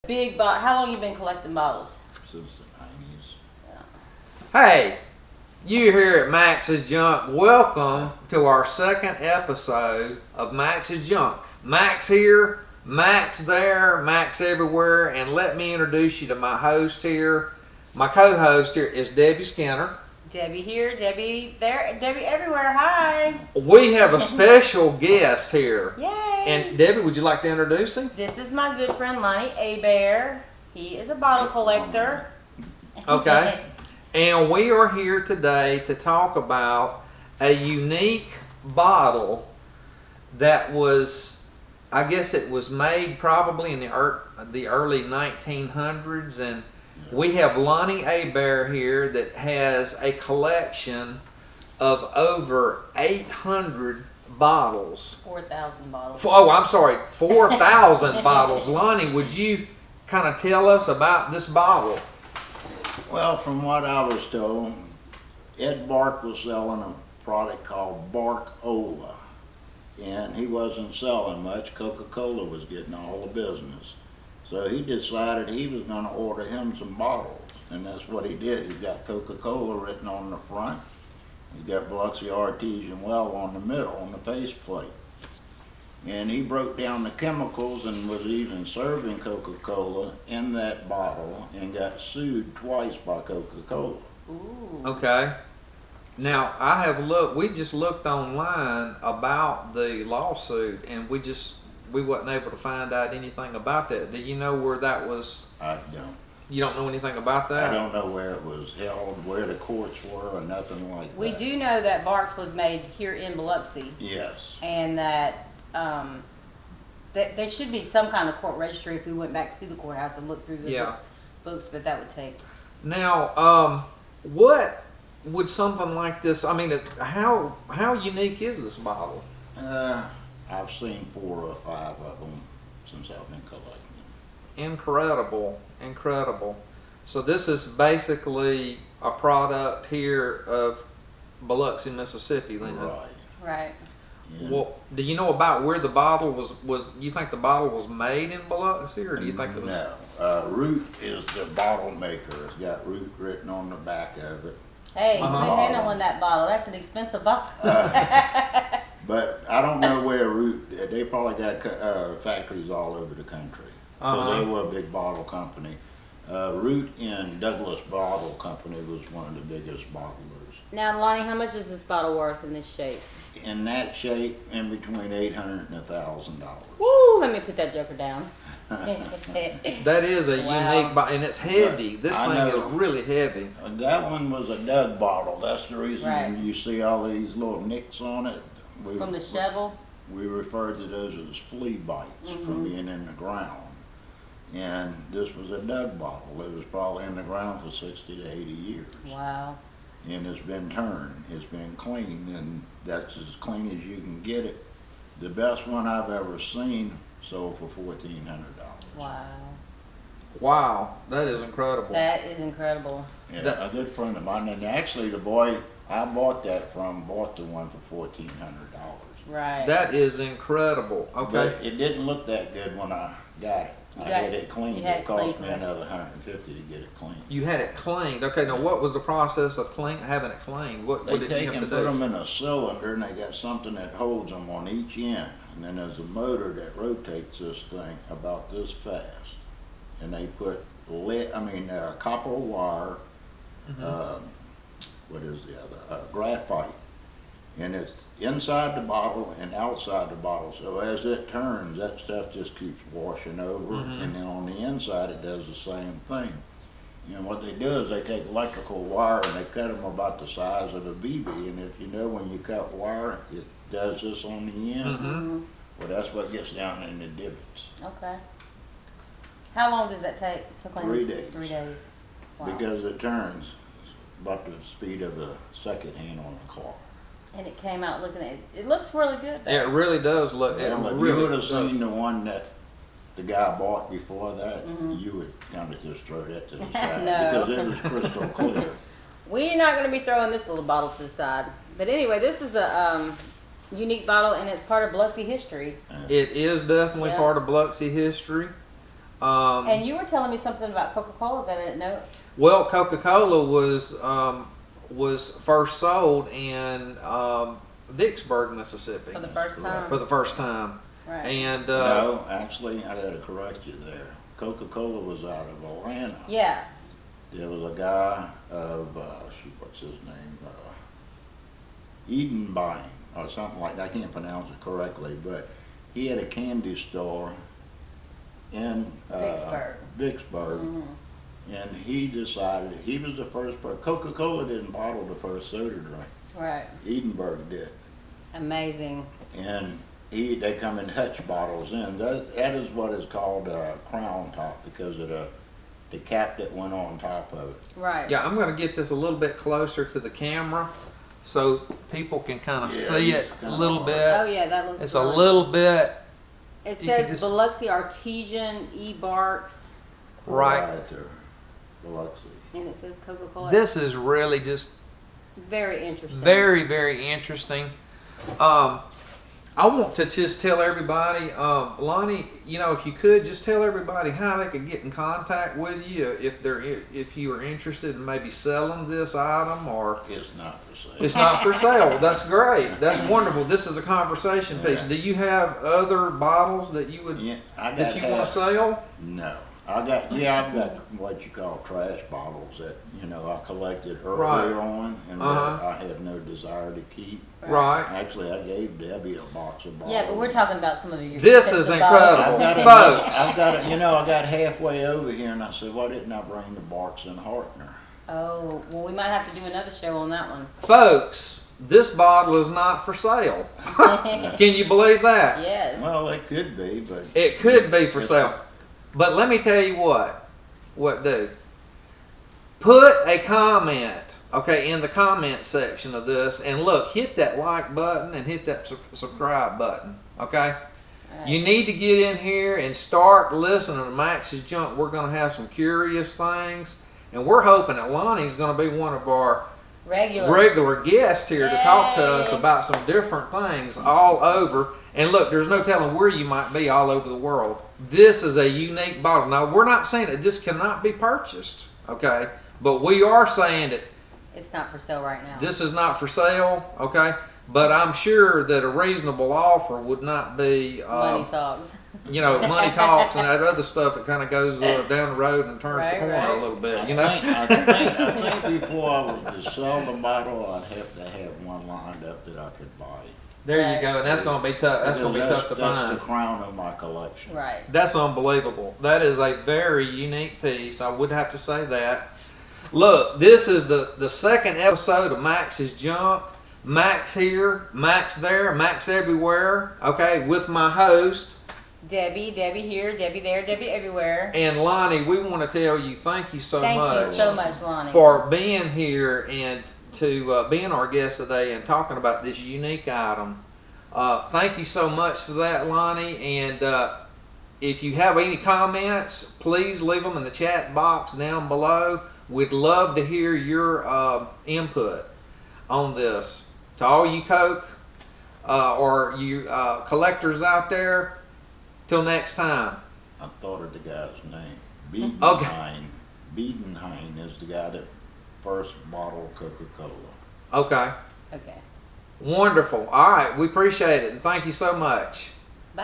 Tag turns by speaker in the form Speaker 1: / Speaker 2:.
Speaker 1: Big bottle. How long you been collecting bottles?
Speaker 2: Since the 90s.
Speaker 3: Hey, you here at Max's Junk. Welcome to our second episode of Max's Junk. Max here, Max there, Max everywhere, and let me introduce you to my host here. My co-host here is Debbie Skinner.
Speaker 1: Debbie here, Debbie there, Debbie everywhere. Hi.
Speaker 3: We have a special guest here.
Speaker 1: Yay.
Speaker 3: And Debbie, would you like to introduce him?
Speaker 1: This is my good friend Lonnie Hebert. He is a bottle collector.
Speaker 3: Okay. And we are here today to talk about a unique bottle that was, I guess it was made probably in the early 1900s, and we have Lonnie Hebert here that has a collection of over 800 bottles.
Speaker 1: 4,000 bottles.
Speaker 3: Oh, I'm sorry, 4,000 bottles. Lonnie, would you kind of tell us about this bottle?
Speaker 2: Well, from what I was told, Ed Barqs was selling a product called Barqs, and he wasn't selling much. Coca Cola was getting all the business. So he decided he was going to order him some bottles, and that's what he did. He's got Coca Cola written on the front. He's got Biloxi Artesian well on the middle, on the faceplate. And he broke down the chemicals and was even serving Coca Cola in that bottle and got sued twice by Coca Cola.
Speaker 1: Ooh.
Speaker 3: Okay. Now, we just looked online about the lawsuit, and we wasn't able to find out anything about that. Do you know where that was?
Speaker 2: I don't.
Speaker 3: You don't know anything about that?
Speaker 2: I don't know where it was held, where the courts were, or nothing like that.
Speaker 1: We do know that Barqs was made here in Biloxi.
Speaker 2: Yes.
Speaker 1: And that there should be some kind of court registry if we went back to the courthouse and looked through the books, but that would take.
Speaker 3: Now, what would something like this, I mean, how unique is this bottle?
Speaker 2: I've seen 4 or 5 of them since I've been collecting them.
Speaker 3: Incredible. So this is basically a product here of Biloxi, Mississippi then?
Speaker 1: Right.
Speaker 2: Yeah.
Speaker 3: Well, do you know about where the bottle was you think the bottle was made in Biloxi, or do you think it was?
Speaker 2: No. Root is the bottle maker. It's got Root written on the back of it.
Speaker 1: Hey, quit handling that bottle. That's an expensive bottle.
Speaker 2: But I don't know where Root, they probably got factories all over the country. They were a big bottle company. Root and Douglas Bottle Company was one of the biggest bottlers.
Speaker 1: Now, Lonnie, how much is this bottle worth in this shape?
Speaker 2: In that shape, in between $800 and $1,000.
Speaker 1: Woo! Let me put that joker down.
Speaker 3: That is a unique bottle, and it's heavy. This thing is really heavy.
Speaker 2: That one was a Doug bottle. That's the reason you see all these little nicks on it.
Speaker 1: From the shovel?
Speaker 2: We refer to those as flea bites from being in the ground. And this was a Doug bottle. It was probably in the ground for 60 to 80 years.
Speaker 1: Wow.
Speaker 2: And it's been turned. It's been cleaned, and that's as clean as you can get it. The best one I've ever seen sold for $1,400.
Speaker 1: Wow,
Speaker 3: that is incredible.
Speaker 1: That is incredible.
Speaker 2: Yeah, a good friend of mine, and actually the boy I bought that from bought the one for $1,400.
Speaker 1: Right.
Speaker 3: That is incredible. Okay.
Speaker 2: But it didn't look that good when I got it. I had it cleaned. It cost me another $150 to get it cleaned.
Speaker 3: You had it cleaned. Okay, now what was the process of having it cleaned? What did you have to do?
Speaker 2: They take and put them in a cylinder, and they got something that holds them on each end. And then there's a motor that rotates this thing about this fast. And they put copper wire, what is the other, graphite. And it's inside the bottle and outside the bottle. So as it turns, that stuff just keeps washing over. And then on the inside, it does the same thing. And what they do is they take electrical wire and they cut them about the size of a BB. And if you know when you cut wire, it does this on the end. Well, that's what gets down in the divots.
Speaker 1: Okay. How long does that take to clean?
Speaker 2: 3 days.
Speaker 1: 3 days. Wow.
Speaker 2: Because it turns about the speed of a second hand on a clock.
Speaker 1: And it came out looking at it. It looks really good though.
Speaker 3: It really does look.
Speaker 2: Yeah, but
Speaker 3: really
Speaker 2: you would have seen the one that the guy bought before that, you would kind of just throw that to the side because it was crystal clear.
Speaker 1: We're not going to be throwing this little bottle to the side. But anyway, this is a unique bottle, and it's part of Biloxi history.
Speaker 3: It is definitely part of Biloxi history.
Speaker 1: And you were telling me something about Coca Cola that I didn't know.
Speaker 3: Well, Coca Cola was first sold in Vicksburg, Mississippi,
Speaker 1: For the first time.
Speaker 3: for the first time.
Speaker 1: Right.
Speaker 3: And
Speaker 2: No, actually, I gotta correct you there. Coca-Cola was out of Atlanta.
Speaker 1: Yeah.
Speaker 2: There was a guy of, what's his name? Edenbine or something like that. I can't pronounce it correctly, but he had a candy store in Vicksburg. And he decided he was the first person. Coca-Cola didn't bottle the first soda drink.
Speaker 1: Right.
Speaker 2: Edinburgh did.
Speaker 1: Amazing.
Speaker 2: And they come in Hutch bottles in. That is what is called a crown top because of the cap that went on top of it.
Speaker 1: Right.
Speaker 3: yeah, I'm going to get this a little bit closer to the camera so people can kind of see it a little bit.
Speaker 1: Oh yeah, that looks.
Speaker 3: It's
Speaker 1: really,
Speaker 3: a little bit
Speaker 1: It
Speaker 3: you could
Speaker 1: says
Speaker 3: just-
Speaker 1: Biloxi Artesian Barqs,
Speaker 3: right.
Speaker 2: Biloxi.
Speaker 1: and it says Coca Cola.
Speaker 3: This is really just
Speaker 1: Very interesting.
Speaker 3: very, very interesting. I want to just tell everybody, Lonnie, you know, if you could just tell everybody how they could get in contact with you if you are interested in maybe selling this item or
Speaker 2: It's not for sale.
Speaker 3: it's not for sale. That's great. That's wonderful. This is a conversation piece.
Speaker 2: Yeah.
Speaker 3: Do you have other bottles that you would
Speaker 2: Yeah, I got
Speaker 3: that you want
Speaker 2: half.
Speaker 3: to sell?
Speaker 2: No. I've got what you call trash bottles that, I collected
Speaker 3: Right.
Speaker 2: earlier on and
Speaker 3: Uh-huh.
Speaker 2: that I have no desire to keep.
Speaker 3: Right.
Speaker 2: Actually, I gave Debbie a box of bottles.
Speaker 1: Yeah, but we're talking about some of your.
Speaker 3: This is
Speaker 1: expensive bottles.
Speaker 3: incredible. Folks.
Speaker 2: I got halfway over here and I said, why didn't I bring the Barqs and Hartner?
Speaker 1: Oh, well, we might have to do another show on that one.
Speaker 3: Folks, this bottle is not for sale. Can you believe that?
Speaker 1: Yes.
Speaker 2: Well, it could be, but
Speaker 3: It could be for sale. But let me tell you what do. Put a comment, okay, in the comment section of this, and look, hit that like button and hit that subscribe button, okay?
Speaker 1: Alright.
Speaker 3: You need to get in here and start listening to Max's Junk. We're going to have some curious things, and we're hoping that Lonnie's going to be one of our regular guests here to talk to us
Speaker 1: Yay.
Speaker 3: about some different things all over. And look, there's no telling where you might be all over the world. This is a unique bottle. Now, we're not saying that this cannot be purchased, okay? But we are saying that
Speaker 1: It's not for sale right now.
Speaker 3: this is not for sale, okay? But I'm sure that a reasonable offer would not be,
Speaker 1: Money talks.
Speaker 3: money talks and that other stuff that kind of goes down the road and turns the
Speaker 1: Right,
Speaker 3: corner
Speaker 1: right.
Speaker 3: a little bit,
Speaker 2: I think before I was to sell the bottle, I'd have to have one lined up that I could buy.
Speaker 3: There you go, and that's going to be tough. That's going to be tough to
Speaker 2: That's
Speaker 3: find.
Speaker 2: the crown of my collection.
Speaker 1: Right.
Speaker 3: That's unbelievable. That is a very unique piece. I would have to say that. Look, this is the second episode of Max's Junk. Max here, Max there, Max everywhere. Okay, with my host.
Speaker 1: Debbie here, Debbie there, Debbie everywhere.
Speaker 3: And Lonnie, we want to tell you thank you so
Speaker 1: Thank
Speaker 3: much
Speaker 1: you so much, Lonnie.
Speaker 3: for being here and to being our guest today and talking about this unique item. Thank you so much for that, Lonnie. And if you have any comments, please leave them in the chat box down below. We'd love to hear your input on this. To all you Coke or you collectors out there, till next time.
Speaker 2: I thought of the guy's name. Biedenheim is the guy that first bottled Coca-Cola.
Speaker 3: Okay.
Speaker 1: Okay.
Speaker 3: Wonderful. All right. We appreciate it. And thank you so much.
Speaker 1: Bye.